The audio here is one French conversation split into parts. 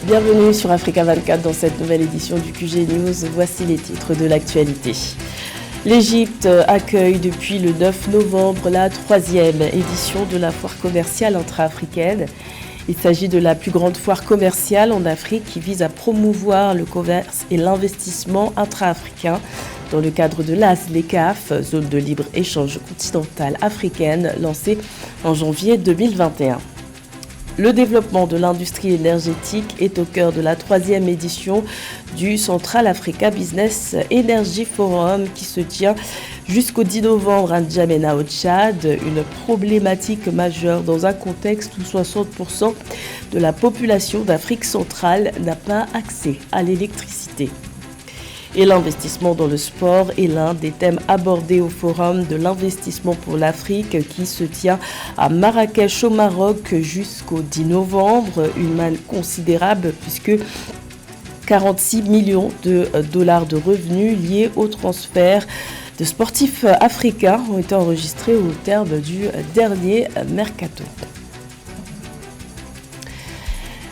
Bienvenue sur Africa 24 dans cette nouvelle édition du QG News. Voici les titres de l'actualité. L'Égypte accueille depuis le 9 novembre la 3e édition de la foire commerciale intra-africaine. Il s'agit de la plus grande foire commerciale en Afrique qui vise à promouvoir le commerce et l'investissement intra-africain dans le cadre de l'ASLECAF, zone de libre-échange continentale africaine, lancée en janvier 2021. Le développement de l'industrie énergétique est au cœur de la 3e édition du Central Africa Business Energy Forum qui se tient jusqu'au 10 novembre à N'Djamena au Tchad, une problématique majeure dans un contexte où 60% de la population d'Afrique centrale n'a pas accès à l'électricité. Et l'investissement dans le sport est l'un des thèmes abordés au Forum de l'investissement pour l'Afrique qui se tient à Marrakech au Maroc jusqu'au 10 novembre. Une manne considérable puisque 46 millions de dollars de revenus liés au transfert de sportifs africains ont été enregistrés au terme du dernier mercato.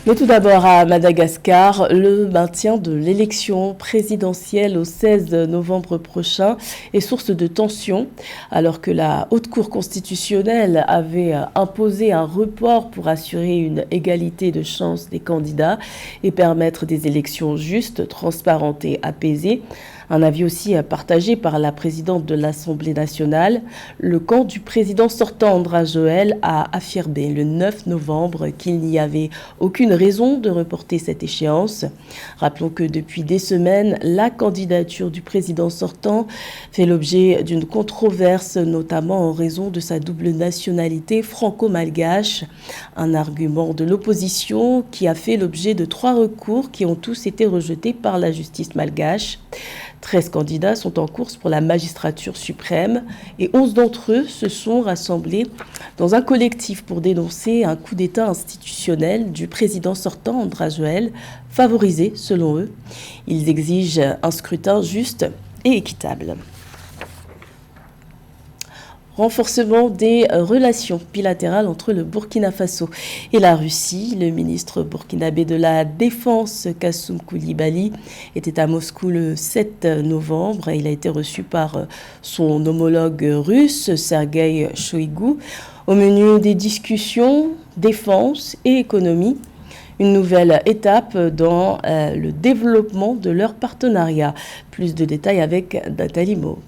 Mais tout d'abord à Madagascar, le maintien de l'élection présidentielle au 16 novembre prochain est source de tension alors que la Haute Cour constitutionnelle avait imposé un report pour assurer une égalité de chances des candidats et permettre des élections justes, transparentes et apaisées. Un avis aussi partagé par la présidente de l'Assemblée nationale. Le camp du président sortant, Andra Joël, a affirmé le 9 novembre qu'il n'y avait aucune raison de reporter cette échéance. Rappelons que depuis des semaines, la candidature du président sortant fait l'objet d'une controverse, notamment en raison de sa double nationalité franco-malgache. Un argument de l'opposition qui a fait l'objet de 3 recours qui ont tous été rejetés par la justice malgache. 13 candidats sont en course pour la magistrature suprême et 11 d'entre eux se sont rassemblés dans un collectif pour dénoncer un coup d'État institutionnel du président sortant, Andra Joël, favorisé selon eux. Ils exigent un scrutin juste et équitable. Renforcement des relations bilatérales entre le Burkina Faso et la Russie. Le ministre burkinabé de la Défense, Kassoum Koulibaly, était à Moscou le 7 novembre. Il a été reçu par son homologue russe, Sergueï Shoïgou. Au menu des discussions, défense et économie. Une nouvelle étape dans le développement de leur partenariat. Plus de détails avec Nathalie Mo.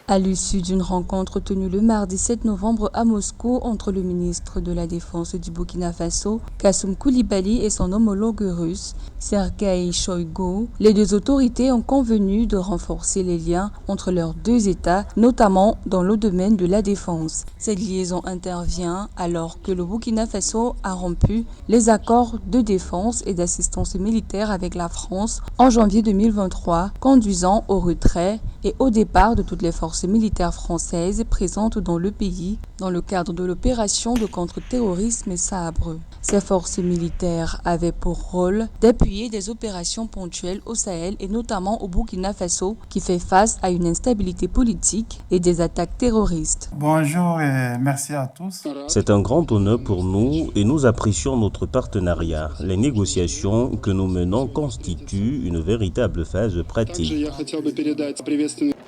À l'issue d'une rencontre tenue le mardi 7 novembre à Moscou entre le ministre de la Défense du Burkina Faso, Kassoum Koulibaly, et son homologue russe, Sergueï Shoïgou, les deux autorités ont convenu de renforcer les liens entre leurs deux États, notamment dans le domaine de la défense. Cette liaison intervient alors que le Burkina Faso a rompu les accords de défense et d'assistance militaire avec la France en janvier 2023, conduisant au retrait et au départ de toutes les forces militaires françaises présentes dans le pays dans le cadre de l'opération de contre-terrorisme Sabre. Ces forces militaires avaient pour rôle d'appuyer des opérations ponctuelles au Sahel et notamment au Burkina Faso qui fait face à une instabilité politique et des attaques terroristes. Bonjour et merci à tous. C'est un grand honneur pour nous et nous apprécions notre partenariat. Les négociations que nous menons constituent une véritable phase pratique.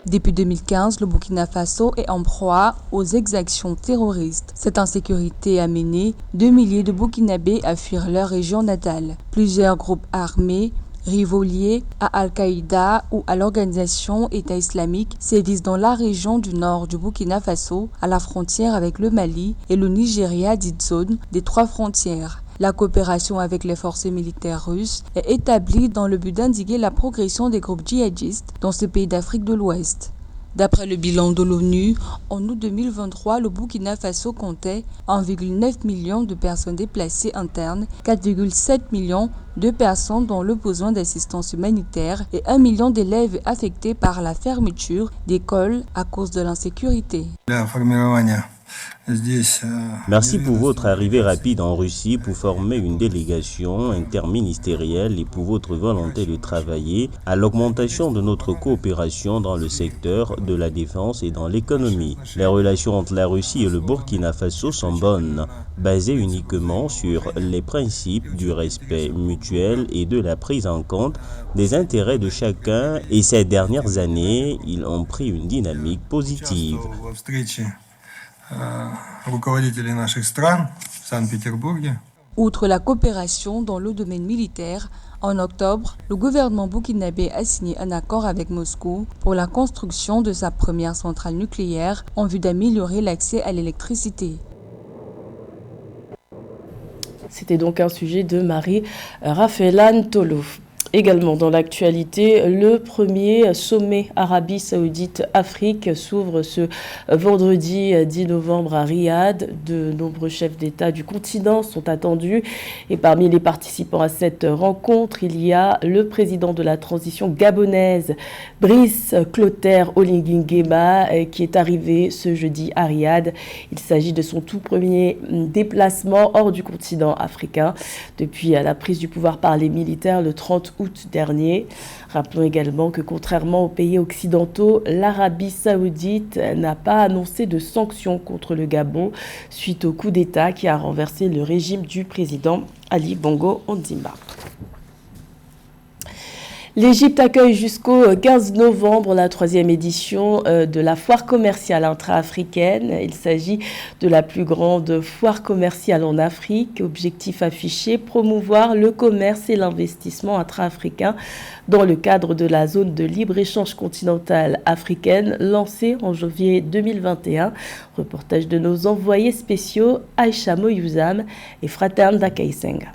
Depuis 2015, le Burkina Faso est en proie aux exactions terroristes. Cette insécurité a mené 2 milliers de Burkinabés à fuir leur région natale. Plusieurs groupes armés rivaux liés à Al-Qaïda ou à l'organisation État islamique sévissent dans la région du nord du Burkina Faso, à la frontière avec le Mali et le Nigeria, dite zone des 3 frontières. La coopération avec les forces militaires russes est établie dans le but d'indiquer la progression des groupes djihadistes dans ce pays d'Afrique de l'Ouest. D'après le bilan de l'ONU, en août 2023, le Burkina Faso comptait 1,9 million de personnes déplacées internes, 4,7 millions de personnes dans le besoin d'assistance humanitaire et 1 million d'élèves affectés par la fermeture d'écoles à cause de l'insécurité. Merci pour votre arrivée rapide en Russie pour former une délégation interministérielle et pour votre volonté de travailler à l'augmentation de notre coopération dans le secteur de la défense et dans l'économie. Les relations entre la Russie et le Burkina Faso sont bonnes, basées uniquement sur les principes du respect mutuel et de la prise en compte des intérêts de chacun, et ces dernières années, ils ont pris une dynamique positive. Outre la coopération dans le domaine militaire, en octobre, le gouvernement burkinabé a signé un accord avec Moscou pour la construction de sa première centrale nucléaire en vue d'améliorer l'accès à l'électricité. C'était donc un sujet de Marie-Raphaël Tolo. Également dans l'actualité, le premier sommet Arabie Saoudite-Afrique s'ouvre ce vendredi 10 novembre à Riyad. De nombreux chefs d'État du continent sont attendus et parmi les participants à cette rencontre, il y a le président de la transition gabonaise, Brice Clotaire Oligui Nguema, qui est arrivé ce jeudi à Riyad. Il s'agit de son tout premier déplacement hors du continent africain depuis la prise du pouvoir par les militaires le 30 août dernier. Rappelons également que contrairement aux pays occidentaux, l'Arabie Saoudite n'a pas annoncé de sanctions contre le Gabon suite au coup d'État qui a renversé le régime du président Ali Bongo Ondimba. L'Égypte accueille jusqu'au 15 novembre la 3e édition de la foire commerciale intra-africaine. Il s'agit de la plus grande foire commerciale en Afrique. Objectif affiché, promouvoir le commerce et l'investissement intra-africain dans le cadre de la zone de libre-échange continentale africaine lancée en janvier 2021. Reportage de nos envoyés spéciaux Aïcha Moyouzam et Fraterne Dakaisenga.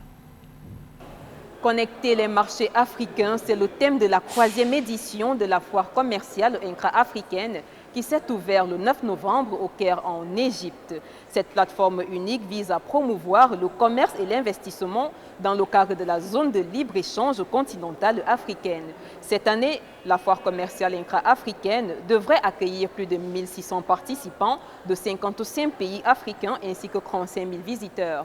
Connecter les marchés africains, c'est le thème de la 3e édition de la foire commerciale intra-africaine qui s'est ouverte le 9 novembre au Caire en Égypte. Cette plateforme unique vise à promouvoir le commerce et l'investissement dans le cadre de la zone de libre-échange continentale africaine. Cette année, la foire commerciale intra-africaine devrait accueillir plus de 1600 participants de 55 pays africains ainsi que 35 000 visiteurs.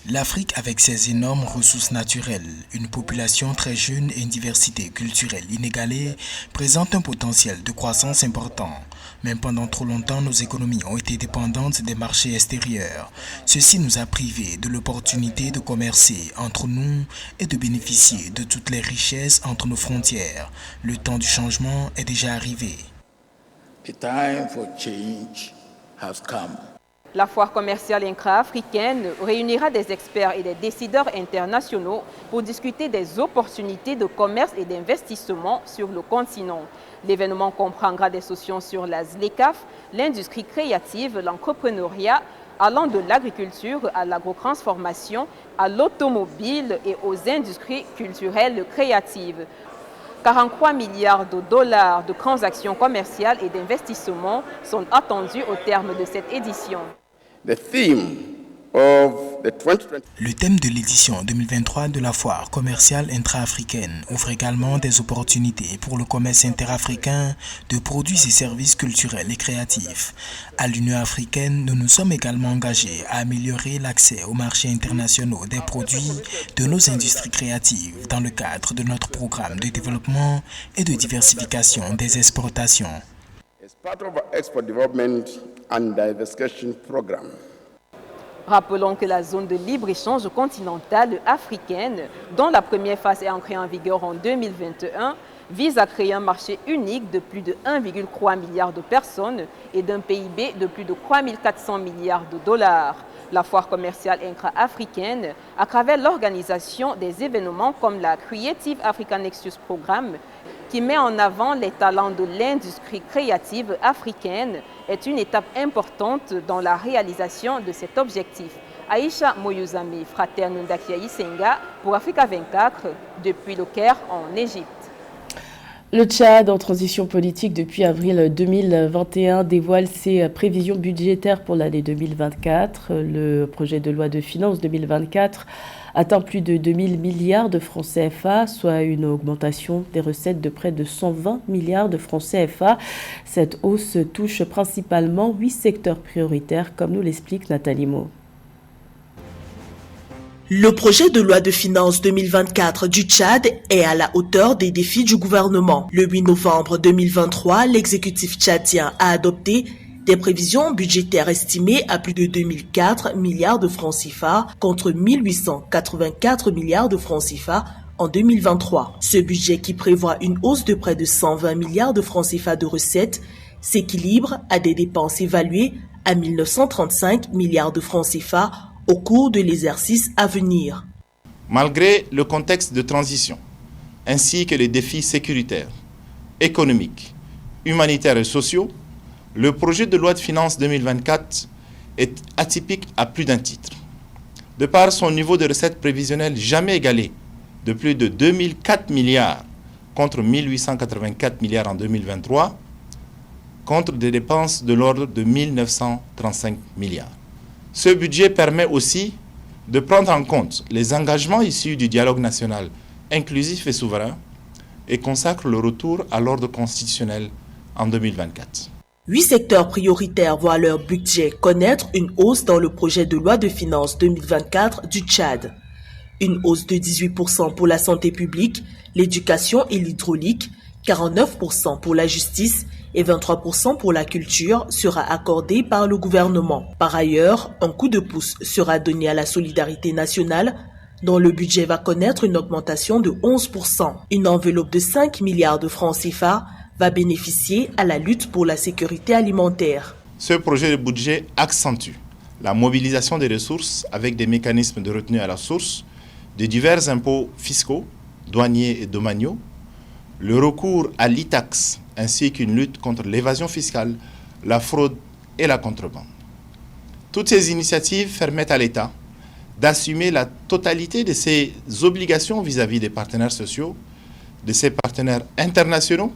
L'Afrique avec ses énormes ressources naturelles, une population très jeune et une diversité culturelle inégalée présente un potentiel de croissance important. Mais pendant trop longtemps, nos économies ont été dépendantes des marchés extérieurs. Ceci nous a privés de l'opportunité de commercer entre nous et de bénéficier de toutes les richesses entre nos frontières. Le temps du changement est déjà arrivé. The time for change has come. La foire commerciale intra-africaine réunira des experts et des décideurs internationaux pour discuter des opportunités de commerce et d'investissement sur le continent. L'événement comprendra des sessions sur la ZLECAf, l'industrie créative, l'entrepreneuriat, allant de l'agriculture à l'agrotransformation, à l'automobile et aux industries culturelles créatives. 43 milliards de dollars de transactions commerciales et d'investissements sont attendus au terme de cette édition. Le thème de l'édition 2023 de la foire commerciale intra-africaine ouvre également des opportunités pour le commerce interafricain de produits et services culturels et créatifs. À l'Union africaine, nous nous sommes également engagés à améliorer l'accès aux marchés internationaux des produits de nos industries créatives dans le cadre de notre programme de développement et de diversification des exportations. Rappelons que la zone de libre-échange continentale africaine, dont la première phase est entrée en vigueur en 2021, vise à créer un marché unique de plus de 1,3 milliard de personnes et d'un PIB de plus de 3 400 milliards de dollars. La foire commerciale intra-africaine, à travers l'organisation des événements comme la Creative Africa Nexus Programme, qui met en avant les talents de l'industrie créative africaine, est une étape importante dans la réalisation de cet objectif. Aïcha Moyouzami, Fraterne Dakaisenga pour Africa 24, depuis le Caire en Égypte. Le Tchad, en transition politique depuis avril 2021, dévoile ses prévisions budgétaires pour l'année 2024. Le projet de loi de finances 2024 atteint plus de 2000 milliards de francs CFA, soit une augmentation des recettes de près de 120 milliards de francs CFA. Cette hausse touche principalement 8 secteurs prioritaires, comme nous l'explique Nathalie Mo. Le projet de loi de finances 2024 du Tchad est à la hauteur des défis du gouvernement. Le 8 novembre 2023, l'exécutif tchadien a adopté des prévisions budgétaires estimées à plus de 2004 milliards de francs CFA contre 1884 milliards de francs CFA en 2023. Ce budget, qui prévoit une hausse de près de 120 milliards de francs CFA de recettes, s'équilibre à des dépenses évaluées à 1935 milliards de francs CFA au cours de l'exercice à venir. Malgré le contexte de transition, ainsi que les défis sécuritaires, économiques, humanitaires et sociaux, le projet de loi de finances 2024 est atypique à plus d'un titre. De par son niveau de recettes prévisionnelles jamais égalé, de plus de 2004 milliards contre 1884 milliards en 2023, contre des dépenses de l'ordre de 1935 milliards. Ce budget permet aussi de prendre en compte les engagements issus du dialogue national inclusif et souverain et consacre le retour à l'ordre constitutionnel en 2024. 8 secteurs prioritaires voient leur budget connaître une hausse dans le projet de loi de finances 2024 du Tchad. Une hausse de 18% pour la santé publique, l'éducation et l'hydraulique, 49% pour la justice et 23% pour la culture sera accordé par le gouvernement. Par ailleurs, un coup de pouce sera donné à la solidarité nationale, dont le budget va connaître une augmentation de 11%. Une enveloppe de 5 milliards de francs CFA va bénéficier à la lutte pour la sécurité alimentaire. Ce projet de budget accentue la mobilisation des ressources avec des mécanismes de retenue à la source, de divers impôts fiscaux, douaniers et domaniaux, le recours à l'e-tax ainsi qu'une lutte contre l'évasion fiscale, la fraude et la contrebande. Toutes ces initiatives permettent à l'État d'assumer la totalité de ses obligations vis-à-vis des partenaires sociaux, de ses partenaires internationaux,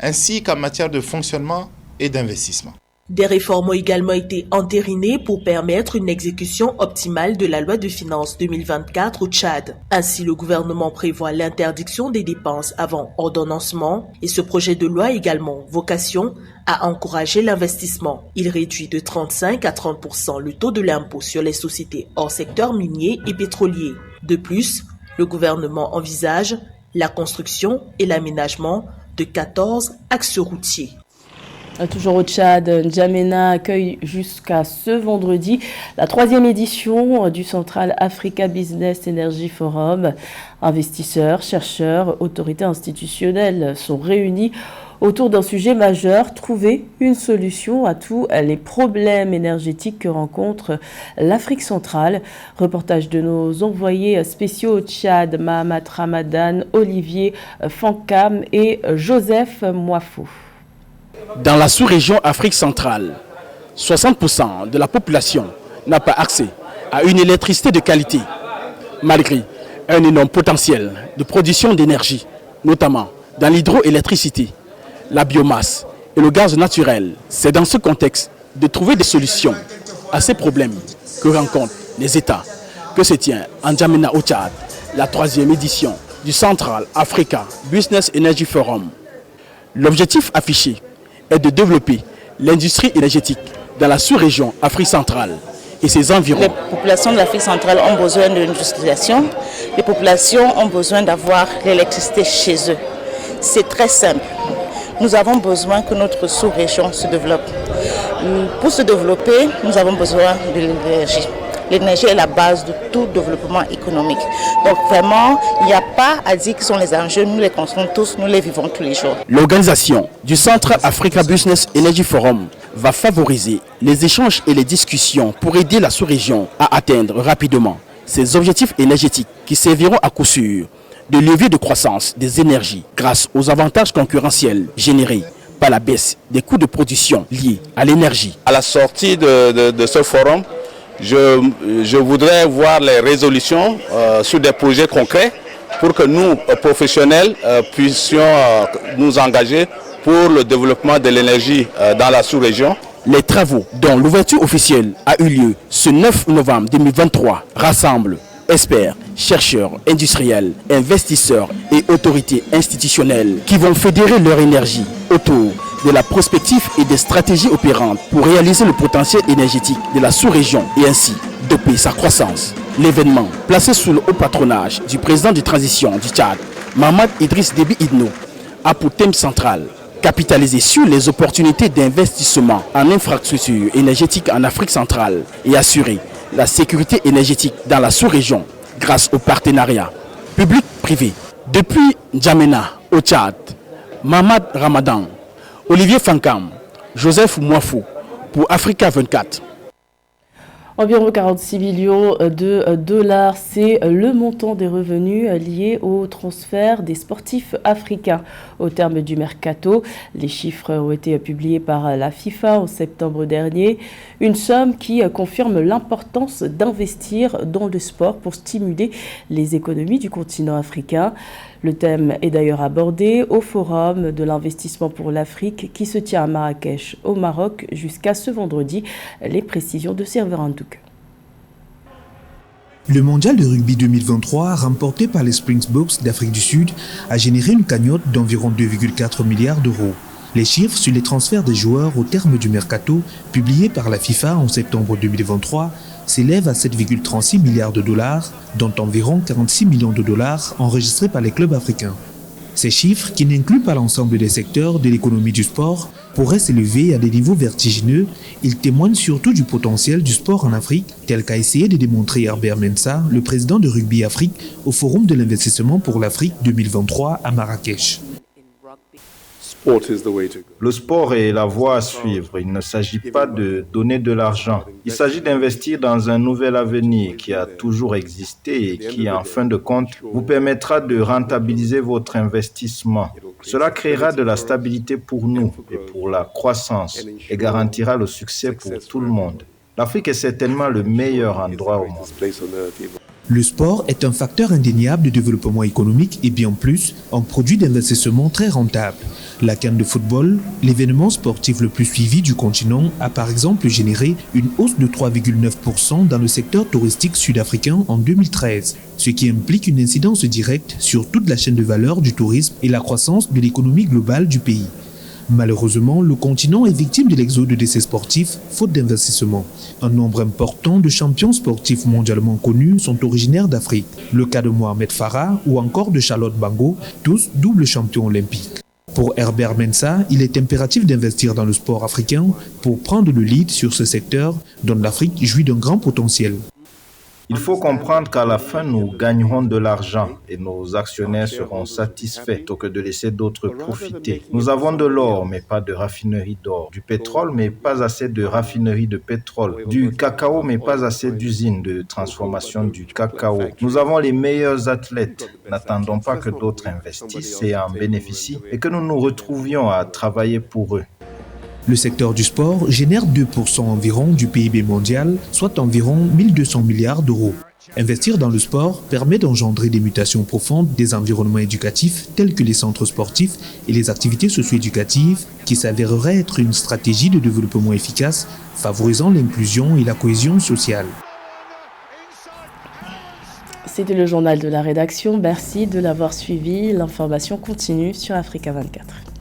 ainsi qu'en matière de fonctionnement et d'investissement. Des réformes ont également été entérinées pour permettre une exécution optimale de la loi de finances 2024 au Tchad. Ainsi, le gouvernement prévoit l'interdiction des dépenses avant ordonnancement et ce projet de loi a également vocation à encourager l'investissement. Il réduit de 35 à 30% le taux de l'impôt sur les sociétés hors secteur minier et pétrolier. De plus, le gouvernement envisage la construction et l'aménagement de 14 axes routiers. Toujours au Tchad, N'Djamena accueille jusqu'à ce vendredi la 3e édition du Central Africa Business Energy Forum. Investisseurs, chercheurs, autorités institutionnelles sont réunis autour d'un sujet majeur, trouver une solution à tous les problèmes énergétiques que rencontre l'Afrique centrale. Reportage de nos envoyés spéciaux au Tchad, Mahamat Ramadan, Olivier Fankam et Joseph Moifou. Dans la sous-région Afrique centrale, 60% de la population n'a pas accès à une électricité de qualité, malgré un énorme potentiel de production d'énergie, notamment dans l'hydroélectricité, la biomasse et le gaz naturel. C'est dans ce contexte de trouver des solutions à ces problèmes que rencontrent les États que se tient en N'Djamena au Tchad, la 3e édition du Central Africa Business Energy Forum. L'objectif affiché est de développer l'industrie énergétique dans la sous-région Afrique centrale et ses environs. Les populations de l'Afrique centrale ont besoin de l'industrialisation. Les populations ont besoin d'avoir l'électricité chez eux. C'est très simple. Nous avons besoin que notre sous-région se développe. Pour se développer, nous avons besoin de l'énergie. L'énergie est la base de tout développement économique. Donc vraiment, il n'y a pas à dire que sont les enjeux, nous les construisons tous, nous les vivons tous les jours. L'organisation du Central Africa Business Energy Forum va favoriser les échanges et les discussions pour aider la sous-région à atteindre rapidement ses objectifs énergétiques qui serviront à coup sûr de levier de croissance des énergies grâce aux avantages concurrentiels générés par la baisse des coûts de production liés à l'énergie. À la sortie de ce forum, je voudrais voir les résolutions sur des projets concrets pour que nous, professionnels, puissions nous engager pour le développement de l'énergie dans la sous-région. Les travaux dont l'ouverture officielle a eu lieu ce 9 novembre 2023 rassemblent experts, chercheurs, industriels, investisseurs et autorités institutionnelles qui vont fédérer leur énergie autour de la prospective et des stratégies opérantes pour réaliser le potentiel énergétique de la sous-région et ainsi doper sa croissance. L'événement, placé sous le haut patronage du président de transition du Tchad, Mahamat Idriss Déby Itno, a pour thème central capitaliser sur les opportunités d'investissement en infrastructures énergétiques en Afrique centrale et assurer la sécurité énergétique dans la sous-région grâce au partenariat public-privé. Depuis N'Djamena au Tchad, Mamad Ramadan, Olivier Fankam, Joseph Mouafou pour Africa 24. Environ 46 millions de dollars, c'est le montant des revenus liés au transfert des sportifs africains au terme du mercato. Les chiffres ont été publiés par la FIFA en septembre dernier. Une somme qui confirme l'importance d'investir dans le sport pour stimuler les économies du continent africain. Le thème est d'ailleurs abordé au Forum de l'investissement pour l'Afrique qui se tient à Marrakech, au Maroc, jusqu'à ce vendredi. Les précisions de Server Andouk. Le mondial de rugby 2023, remporté par les Springboks d'Afrique du Sud, a généré une cagnotte d'environ 2,4 milliards d'euros. Les chiffres sur les transferts des joueurs au terme du mercato, publiés par la FIFA en septembre 2023, s'élève à 7,36 milliards de dollars, dont environ 46 millions de dollars enregistrés par les clubs africains. Ces chiffres, qui n'incluent pas l'ensemble des secteurs de l'économie du sport, pourraient s'élever à des niveaux vertigineux. Ils témoignent surtout du potentiel du sport en Afrique, tel qu'a essayé de démontrer Herbert Mensah, le président de Rugby Afrique, au Forum de l'investissement pour l'Afrique 2023 à Marrakech. Le sport est la voie à suivre. Il ne s'agit pas de donner de l'argent. Il s'agit d'investir dans un nouvel avenir qui a toujours existé et qui, en fin de compte, vous permettra de rentabiliser votre investissement. Cela créera de la stabilité pour nous et pour la croissance et garantira le succès pour tout le monde. L'Afrique est certainement le meilleur endroit au monde. Le sport est un facteur indéniable de développement économique et bien plus, un produit d'investissement très rentable. La CAN de football, l'événement sportif le plus suivi du continent, a par exemple généré une hausse de 3,9% dans le secteur touristique sud-africain en 2013, ce qui implique une incidence directe sur toute la chaîne de valeur du tourisme et la croissance de l'économie globale du pays. Malheureusement, le continent est victime de l'exode de ses sportifs, faute d'investissement. Un nombre important de champions sportifs mondialement connus sont originaires d'Afrique. Le cas de Mohamed Farah ou encore de Charlotte Bango, tous doubles champions olympiques. Pour Herbert Mensah, il est impératif d'investir dans le sport africain pour prendre le lead sur ce secteur dont l'Afrique jouit d'un grand potentiel. Il faut comprendre qu'à la fin, nous gagnerons de l'argent et nos actionnaires seront satisfaits plutôt que de laisser d'autres profiter. Nous avons de l'or, mais pas de raffinerie d'or. Du pétrole, mais pas assez de raffinerie de pétrole. Du cacao, mais pas assez d'usines de transformation du cacao. Nous avons les meilleurs athlètes. N'attendons pas que d'autres investissent et en bénéficient et que nous nous retrouvions à travailler pour eux. Le secteur du sport génère 2% environ du PIB mondial, soit environ 1200 milliards d'euros. Investir dans le sport permet d'engendrer des mutations profondes des environnements éducatifs tels que les centres sportifs et les activités socio-éducatives qui s'avéreraient être une stratégie de développement efficace favorisant l'inclusion et la cohésion sociale. C'était le journal de la rédaction. Merci de l'avoir suivi. L'information continue sur Africa 24.